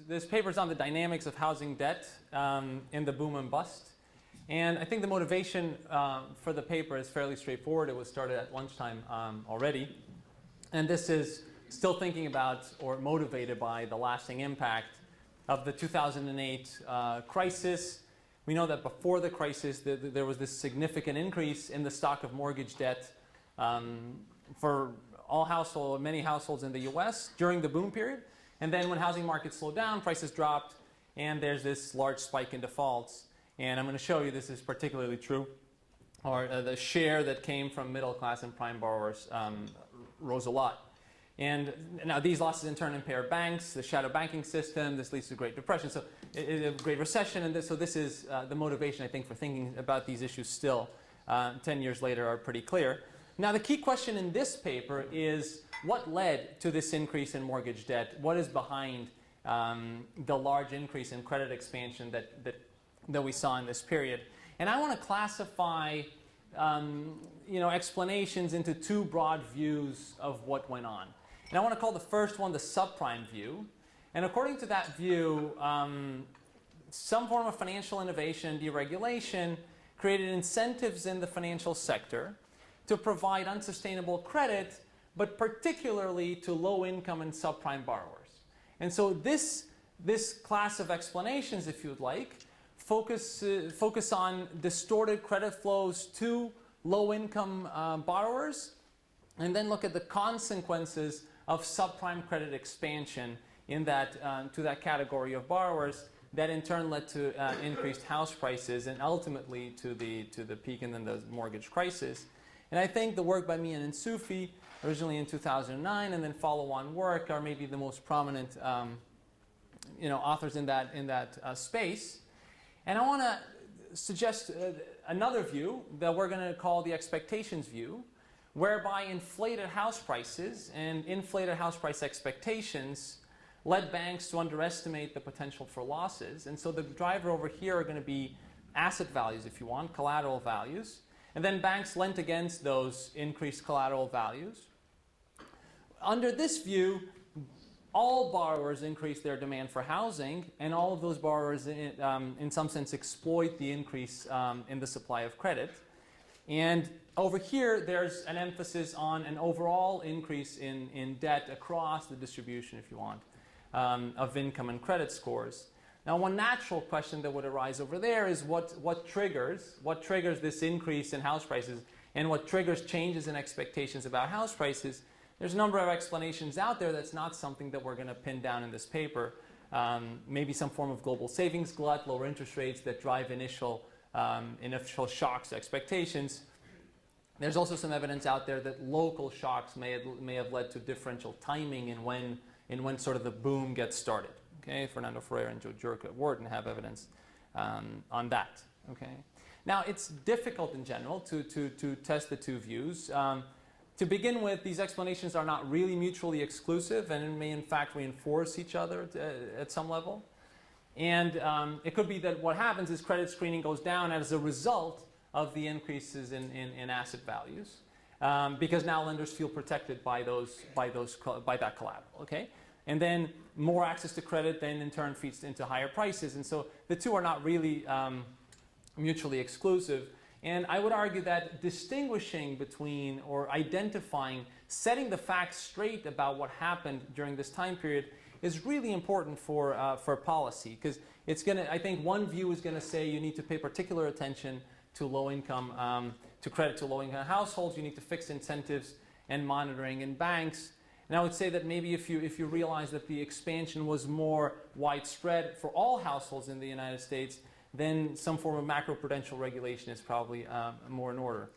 this paper is on the dynamics of housing debt in the boom and bust. And I think the motivation for the paper is fairly straightforward. It was started at lunchtime already. And this is still thinking about or motivated by the lasting impact of the 2008 crisis. We know that before the crisis, there was this significant increase in the stock of mortgage debt for many households in the US during the boom period. And then when housing markets slowed down, prices dropped, and there's this large spike in defaults. And I'm going to show you this is particularly true. Or the share that came from middle class and prime borrowers rose a lot. And now these losses in turn impair banks, the shadow banking system. This leads to Great Depression, so a Great Recession. And so this is the motivation, I think, for thinking about these issues still 10 years later are pretty clear. Now the key question in this paper is what led to this increase in mortgage debt? What is behind the large increase in credit expansion that we saw in this period? And I want to classify explanations into two broad views of what went on. And I want to call the first one the subprime view. And according to that view, some form of financial innovation and deregulation created incentives in the financial sector to provide unsustainable credit, but particularly to low-income and subprime borrowers. And so this class of explanations, if you would like, focus on distorted credit flows to low-income borrowers, and then look at the consequences of subprime credit expansion in that to that category of borrowers that in turn led to increased house prices and ultimately to the peak and then the mortgage crisis. And I think the work by Mian and Sufi, originally in 2009, and then follow-on work are maybe the most prominent authors in that space. And I want to suggest another view that we're going to call the expectations view, whereby inflated house prices and inflated house price expectations led banks to underestimate the potential for losses. And so the driver over here are going to be asset values, if you want, collateral values. And then banks lent against those increased collateral values. Under this view, all borrowers increase their demand for housing, and all of those borrowers, in some sense, exploit the increase in the supply of credit. And over here, there's an emphasis on an overall increase in debt across the distribution, if you want, of income and credit scores. Now, one natural question that would arise over there is what triggers this increase in house prices and what triggers changes in expectations about house prices. There's a number of explanations out there. That's not something that we're going to pin down in this paper. Maybe some form of global savings glut, lower interest rates that drive initial shocks to expectations. There's also some evidence out there that local shocks may have led to differential timing in when sort of the boom gets started. Okay, Fernando Ferreira and Joe Jurka at Wharton have evidence on that. Okay, now it's difficult in general to test the two views. To begin with, these explanations are not really mutually exclusive and may in fact reinforce each other at some level. And it could be that what happens is credit screening goes down as a result of the increases in asset values because now lenders feel protected by that collateral. Okay, and then more access to credit then in turn feeds into higher prices, and so the two are not really mutually exclusive. And I would argue that distinguishing between or identifying, setting the facts straight about what happened during this time period is really important for policy, because it's going to, I think one view is going to say you need to pay particular attention to low-income, to credit to low-income households. You need to fix incentives and monitoring in banks. And I would say that maybe if you realize that the expansion was more widespread for all households in the United States, then some form of macroprudential regulation is probably more in order.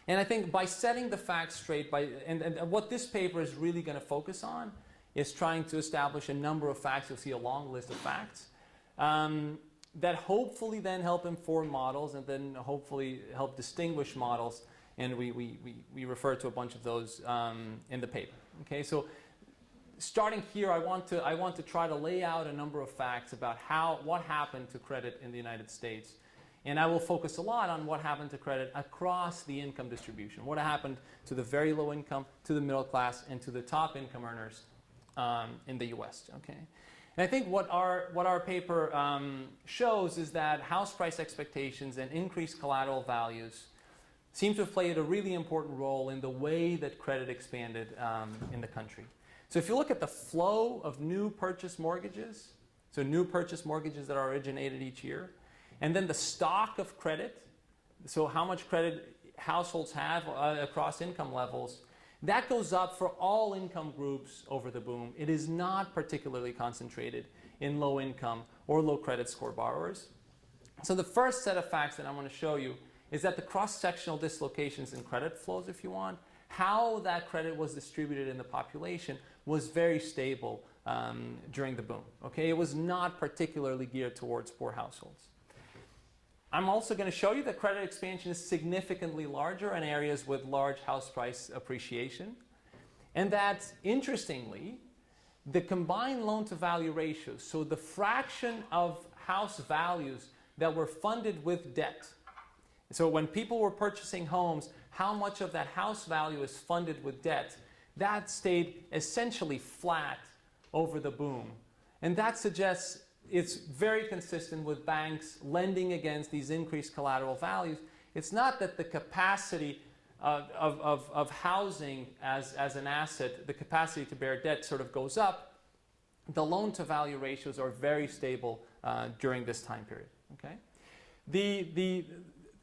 And I think by setting the facts straight, and what this paper is really going to focus on is trying to establish a number of facts. You'll see a long list of facts that hopefully then help inform models and then hopefully help distinguish models. And we refer to a bunch of those in the paper. Okay, so starting here, I want to try to lay out a number of facts about what happened to credit in the United States. And I will focus a lot on what happened to credit across the income distribution. What happened to the very low income, to the middle class, and to the top income earners in the US. Okay. And I think what our paper shows is that house price expectations and increased collateral values seem to have played a really important role in the way that credit expanded in the country. So if you look at the flow of new purchase mortgages, so new purchase mortgages that are originated each year, and then the stock of credit, so how much credit households have across income levels, that goes up for all income groups over the boom. It is not particularly concentrated in low income or low credit score borrowers. So the first set of facts that I want to show you is that the cross-sectional dislocations in credit flows, if you want, how that credit was distributed in the population was very stable during the boom. Okay, it was not particularly geared towards poor households. I'm also going to show you that credit expansion is significantly larger in areas with large house price appreciation, and that, interestingly, the combined loan-to-value ratios, so the fraction of house values that were funded with debt. So when people were purchasing homes, how much of that house value is funded with debt, that stayed essentially flat over the boom. And that suggests it's very consistent with banks lending against these increased collateral values. It's not that the capacity of housing as an asset, the capacity to bear debt sort of goes up. The loan-to-value ratios are very stable during this time period. Okay?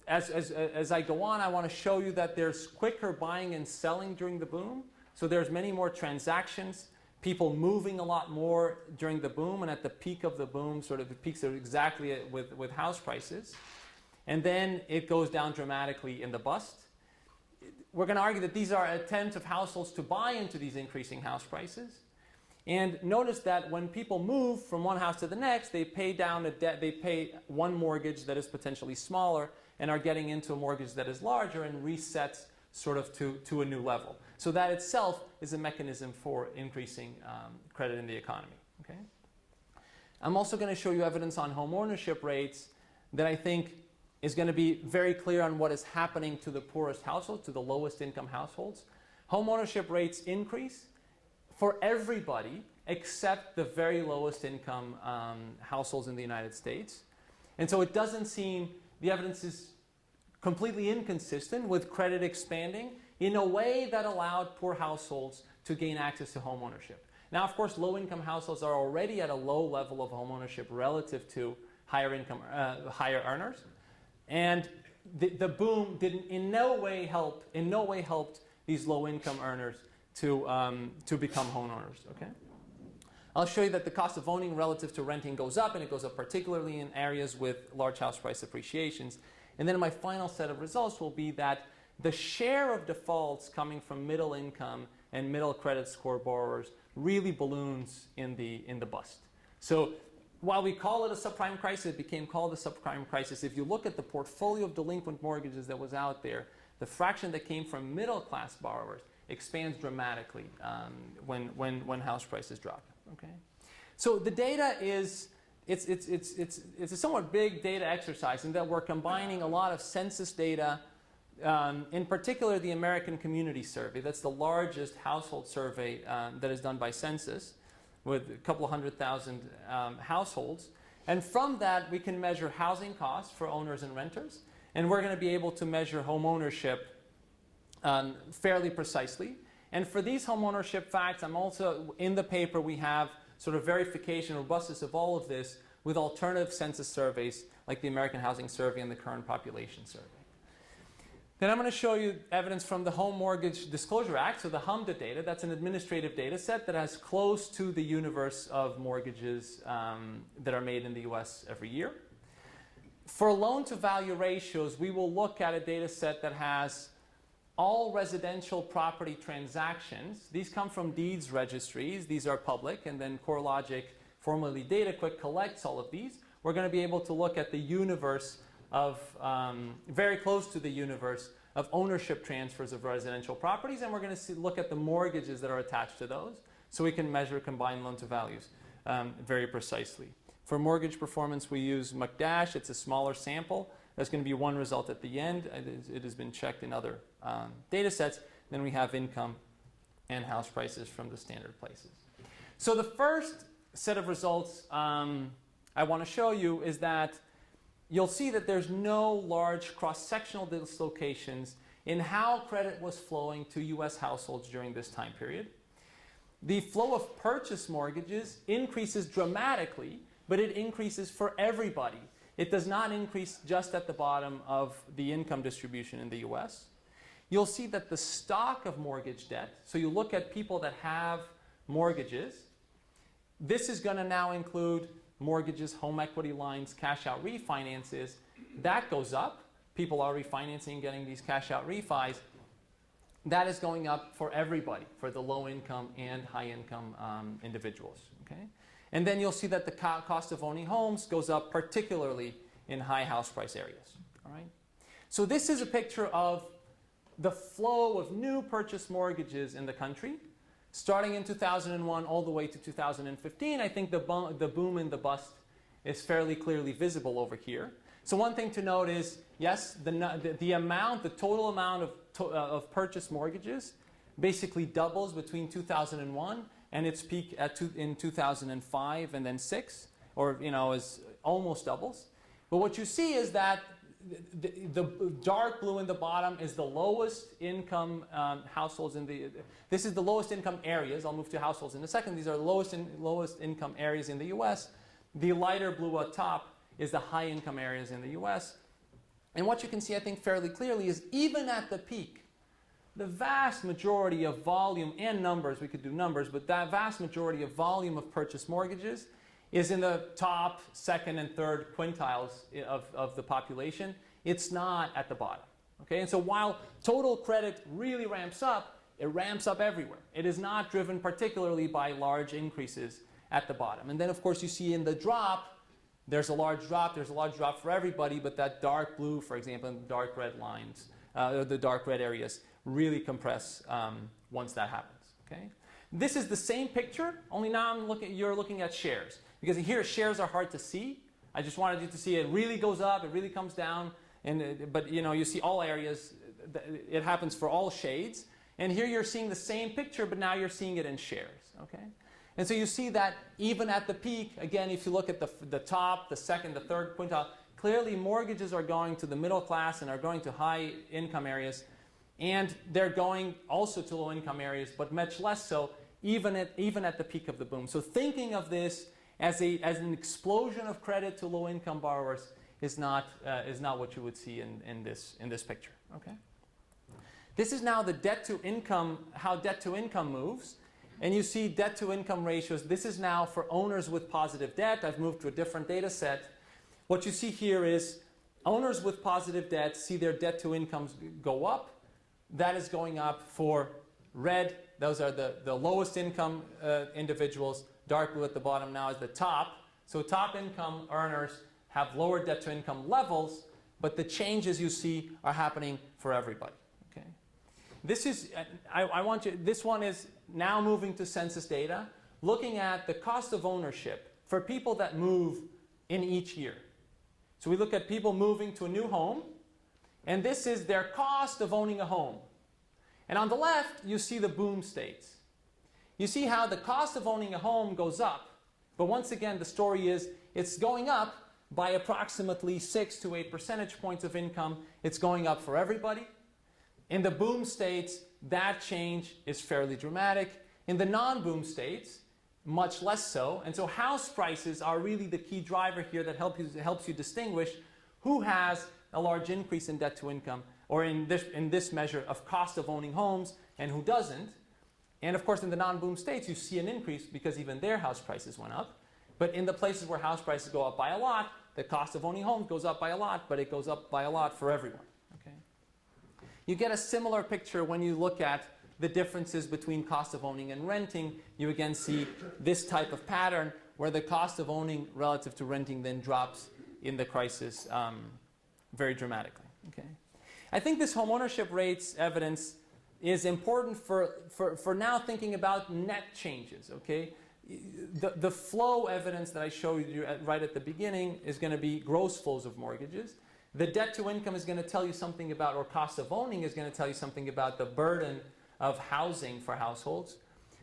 As I go on, I want to show you that there's quicker buying and selling during the boom. So there's many more transactions, people moving a lot more during the boom, and at the peak of the boom, sort of the peaks are exactly with house prices. And then it goes down dramatically in the bust. We're going to argue that these are attempts of households to buy into these increasing house prices. And notice that when people move from one house to the next, they pay down a debt, they pay one mortgage that is potentially smaller and are getting into a mortgage that is larger and resets sort of to a new level. So that itself is a mechanism for increasing credit in the economy. Okay? I'm also going to show you evidence on home ownership rates that I think is going to be very clear on what is happening to the poorest households, to the lowest income households. Home ownership rates increase for everybody except the very lowest income households in the United States. And so it doesn't seem, the evidence is completely inconsistent with credit expanding in a way that allowed poor households to gain access to home ownership. Now, of course, low-income households are already at a low level of home ownership relative to higher earners, and the boom didn't in no way helped these low-income earners to become homeowners. Okay, I'll show you that the cost of owning relative to renting goes up, and it goes up particularly in areas with large house price appreciations. And then my final set of results will be that the share of defaults coming from middle income and middle credit score borrowers really balloons in the bust. So while we call it a subprime crisis, it became called a subprime crisis. If you look at the portfolio of delinquent mortgages that was out there, the fraction that came from middle class borrowers expands dramatically when house prices drop. Okay, so the data is it's a somewhat big data exercise in that we're combining a lot of census data. In particular, the American Community Survey. That's the largest household survey that is done by census with a couple of 100,000 households. And from that, we can measure housing costs for owners and renters. And we're going to be able to measure home ownership fairly precisely. And for these home ownership facts, I'm also, in the paper, we have sort of verification, robustness of all of this with alternative census surveys like the American Housing Survey and the Current Population Survey. Then I'm going to show you evidence from the Home Mortgage Disclosure Act, so the HMDA data. That's an administrative data set that has close to the universe of mortgages that are made in the US every year. For loan-to-value ratios, we will look at a data set that has all residential property transactions. These come from deeds registries. These are public, and then CoreLogic, formerly DataQuick, collects all of these. We're going to be able to look at the universe of, very close to the universe of ownership transfers of residential properties, and we're going to look at the mortgages that are attached to those, so we can measure combined loan-to-values very precisely. For mortgage performance, we use McDash. It's a smaller sample. There's going to be one result at the end. It has been checked in other data sets. Then we have income and house prices from the standard places. So the first set of results I want to show you is that you'll see that there's no large cross-sectional dislocations in how credit was flowing to U.S. households during this time period. The flow of purchase mortgages increases dramatically, but it increases for everybody. It does not increase just at the bottom of the income distribution in the U.S. You'll see that the stock of mortgage debt, so you look at people that have mortgages, this is going to now include mortgages, home equity lines, cash out refinances. That goes up. People are refinancing, getting these cash out refis. That is going up for everybody, for the low income and high income individuals. Okay? And then you'll see that the cost of owning homes goes up, particularly in high house price areas. All right? So this is a picture of the flow of new purchase mortgages in the country, starting in 2001 all the way to 2015. I think the boom and the bust is fairly clearly visible over here. So one thing to note is, yes, the total amount of purchase mortgages basically doubles between 2001 and its peak in 2005 and then 6, or is almost doubles. But what you see is that the dark blue in the bottom is the lowest income households this is the lowest income areas. I'll move to households in a second. These are the lowest income areas in the US. The lighter blue at top is the high income areas in the US. And what you can see, I think, fairly clearly is even at the peak, the vast majority of volume and numbers, we could do numbers, but that vast majority of volume of purchase mortgages is in the top, second, and third quintiles of the population. It's not at the bottom. Okay? And so while total credit really ramps up, it ramps up everywhere. It is not driven particularly by large increases at the bottom. And then, of course, you see in the drop, there's a large drop. There's a large drop for everybody, but that dark blue, for example, and the dark red lines, the dark red areas, really compress once that happens. Okay? This is the same picture, only now you're looking at shares. Because here, shares are hard to see. I just wanted you to see it really goes up, it really comes down, but you see all areas. It happens for all shades. And here you're seeing the same picture, but now you're seeing it in shares. Okay? And so you see that even at the peak, again, if you look at the top, the second, the third quintile, clearly mortgages are going to the middle class and are going to high income areas. And they're going also to low income areas, but much less so, even at the peak of the boom. So thinking of this as an explosion of credit to low income borrowers is not what you would see in this picture. Okay? This is now the debt to income, how debt to income moves. And you see debt to income ratios. This is now for owners with positive debt. I've moved to a different data set. What you see here is owners with positive debt see their debt to incomes go up. That is going up for red. Those are the lowest income individuals. Dark blue at the bottom now is the top. So top income earners have lower debt to income levels, but the changes you see are happening for everybody. Okay? This one is now moving to census data, looking at the cost of ownership for people that move in each year. So we look at people moving to a new home, and this is their cost of owning a home. And on the left, you see the boom states. You see how the cost of owning a home goes up, but once again, the story is it's going up by approximately 6 to 8 percentage points of income. It's going up for everybody. In the boom states, that change is fairly dramatic. In the non-boom states, much less so. And so house prices are really the key driver here that helps you distinguish who has a large increase in debt to income, or in this measure of cost of owning homes, and who doesn't. And of course, in the non-boom states, you see an increase because even their house prices went up. But in the places where house prices go up by a lot, the cost of owning homes goes up by a lot, but it goes up by a lot for everyone. Okay? You get a similar picture when you look at the differences between cost of owning and renting. You again see this type of pattern where the cost of owning relative to renting then drops in the crisis very dramatically. Okay? I think this homeownership rates evidence is important for now thinking about net changes. Okay? The flow evidence that I showed you right at the beginning is going to be gross flows of mortgages. The debt to income is going to tell you something about, or cost of owning is going to tell you something about the burden of housing for households.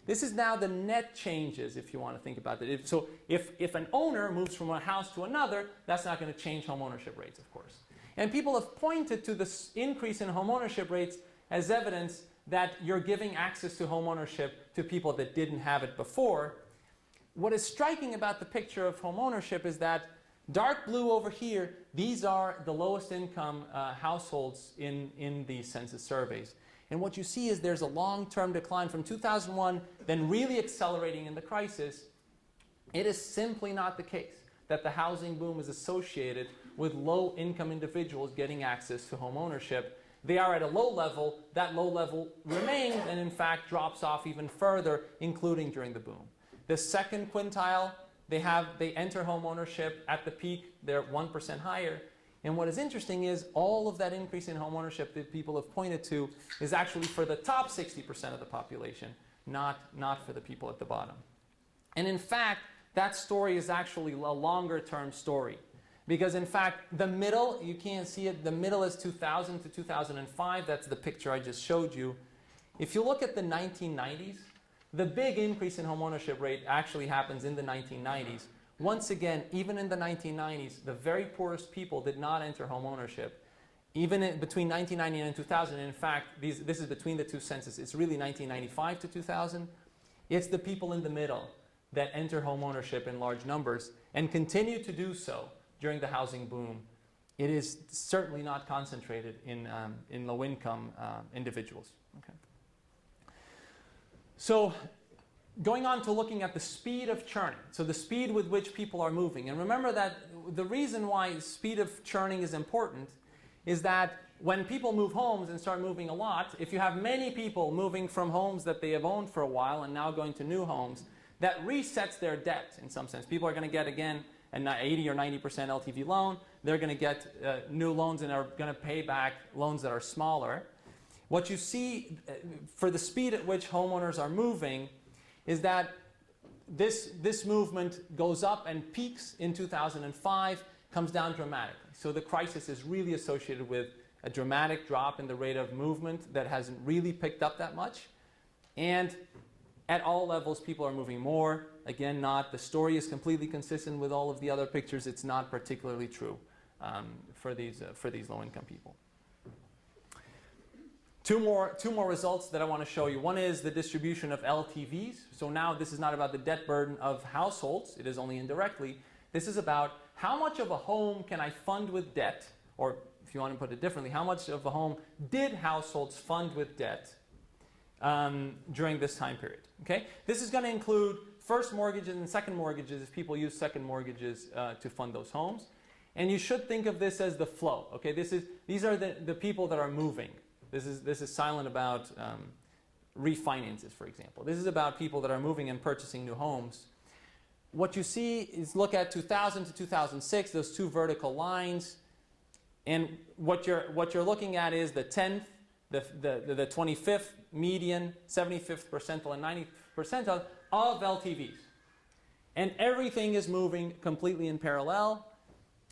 This is now the net changes, if you want to think about it. So if an owner moves from one house to another, that's not going to change home ownership rates, of course. And people have pointed to this increase in home ownership rates as evidence that you're giving access to home ownership to people that didn't have it before. What is striking about the picture of home ownership is that dark blue over here, these are the lowest income households in the census surveys. And what you see is there's a long-term decline from 2001, then really accelerating in the crisis. It is simply not the case that the housing boom is associated with low-income individuals getting access to home ownership. They are at a low level. That low level remains and, in fact, drops off even further, including during the boom. The second quintile, they enter home ownership at the peak. They're 1% higher. And what is interesting is all of that increase in home ownership that people have pointed to is actually for the top 60% of the population, not for the people at the bottom. And in fact, that story is actually a longer-term story. Because in fact, the middle, you can't see it, the middle is 2000 to 2005. That's the picture I just showed you. If you look at the 1990s, the big increase in home ownership rate actually happens in the 1990s. Once again, even in the 1990s, the very poorest people did not enter home ownership. Even between 1990 and 2000, in fact, this is between the two censuses. It's really 1995 to 2000. It's the people in the middle that enter home ownership in large numbers and continue to do so during the housing boom. It is certainly not concentrated in low-income individuals. Okay. So going on to looking at the speed of churning, so the speed with which people are moving. And remember that the reason why speed of churning is important is that when people move homes and start moving a lot, if you have many people moving from homes that they have owned for a while and now going to new homes, that resets their debt in some sense. People are going to get, again, an 80 or 90% LTV loan. They're going to get new loans and are going to pay back loans that are smaller. What you see for the speed at which homeowners are moving is that this movement goes up and peaks in 2005, comes down dramatically. So the crisis is really associated with a dramatic drop in the rate of movement that hasn't really picked up that much. And at all levels, people are moving more. Again, the story is completely consistent with all of the other pictures. It's not particularly true for these low-income people. Two more results that I want to show you. One is the distribution of LTVs. So now this is not about the debt burden of households. It is only indirectly. This is about how much of a home can I fund with debt, or if you want to put it differently, how much of a home did households fund with debt during this time period. Okay? This is going to include first mortgages and second mortgages if people use second mortgages to fund those homes. And you should think of this as the flow. Okay? These are the people that are moving. This is silent about refinances, for example. This is about people that are moving and purchasing new homes. What you see is look at 2000 to 2006, those two vertical lines, and what you're looking at is the 10th, the 25th median, 75th percentile, and 90th percentile of LTVs. And everything is moving completely in parallel,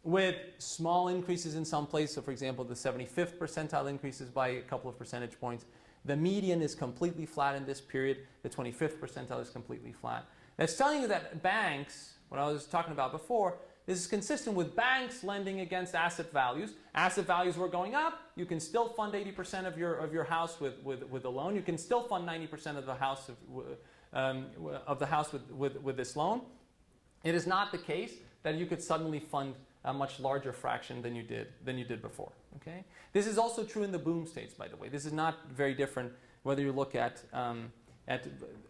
with small increases in some places. So for example, the 75th percentile increases by a couple of percentage points. The median is completely flat in this period. The 25th percentile is completely flat. That's telling you that banks, what I was talking about before, this is consistent with banks lending against asset values. Asset values were going up. You can still fund 80% of your house with a loan. You can still fund 90% of the house with this loan. It is not the case that you could suddenly fund a much larger fraction than you did before. Okay? This is also true in the boom states, by the way. This is not very different whether you look at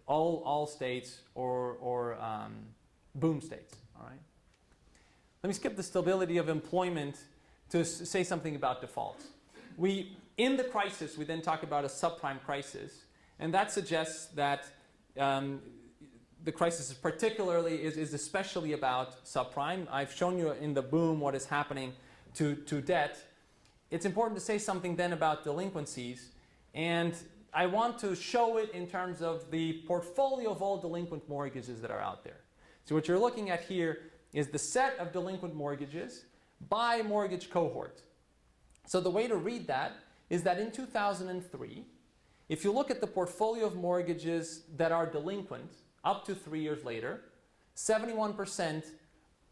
all states or boom states. All right. Let me skip the stability of employment to say something about defaults. In the crisis, we then talk about a subprime crisis, and that suggests that the crisis is especially about subprime. I've shown you in the boom what is happening to debt. It's important to say something then about delinquencies, and I want to show it in terms of the portfolio of all delinquent mortgages that are out there. So what you're looking at here is the set of delinquent mortgages by mortgage cohort. So the way to read that is that in 2003, if you look at the portfolio of mortgages that are delinquent up to 3 years later, 71%,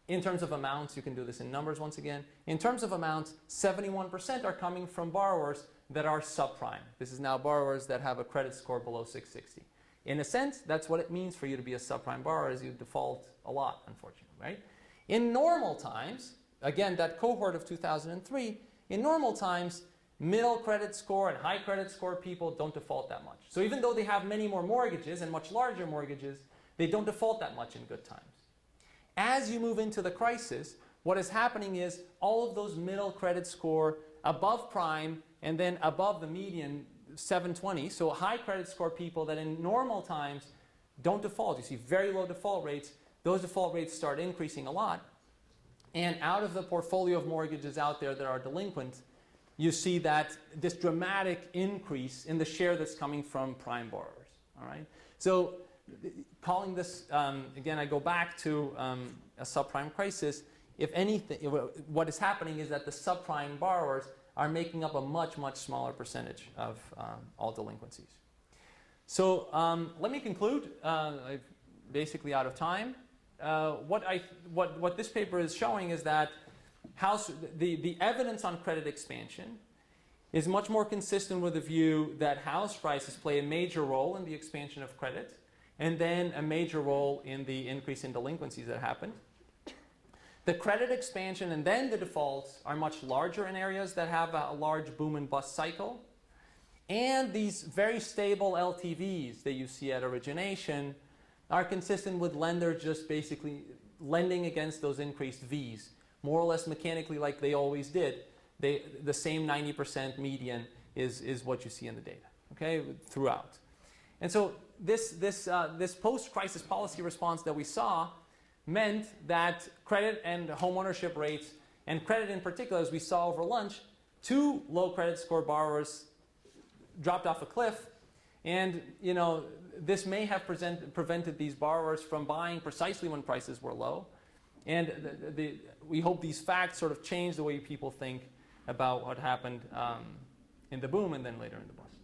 in terms of amounts, you can do this in numbers once again, in terms of amounts, 71% are coming from borrowers that are subprime. This is now borrowers that have a credit score below 660. In a sense, that's what it means for you to be a subprime borrower, is you default a lot, unfortunately, right? In normal times, again, that cohort of 2003, in normal times, middle credit score and high credit score people don't default that much. So even though they have many more mortgages and much larger mortgages, they don't default that much in good times. As you move into the crisis, what is happening is all of those middle credit score, above prime, and then above the median, 720, so high credit score people that in normal times don't default. You see very low default rates. Those default rates start increasing a lot. And out of the portfolio of mortgages out there that are delinquent, you see that this dramatic increase in the share that's coming from prime borrowers. All right? So calling this, again, I go back to a subprime crisis. If anything, what is happening is that the subprime borrowers are making up a much, much smaller percentage of all delinquencies. So let me conclude. I'm basically out of time. What this paper is showing is that the evidence on credit expansion is much more consistent with the view that house prices play a major role in the expansion of credit, and then a major role in the increase in delinquencies that happened. The credit expansion and then the defaults are much larger in areas that have a large boom and bust cycle. And these very stable LTVs that you see at origination are consistent with lenders just basically lending against those increased Vs, more or less mechanically like they always did. The same 90% median is what you see in the data, okay, throughout. And so this post-crisis policy response that we saw meant that credit and home ownership rates, and credit in particular, as we saw over lunch, 2 low credit score borrowers dropped off a cliff. And this may have prevented these borrowers from buying precisely when prices were low. And we hope these facts sort of change the way people think about what happened in the boom and then later in the bust.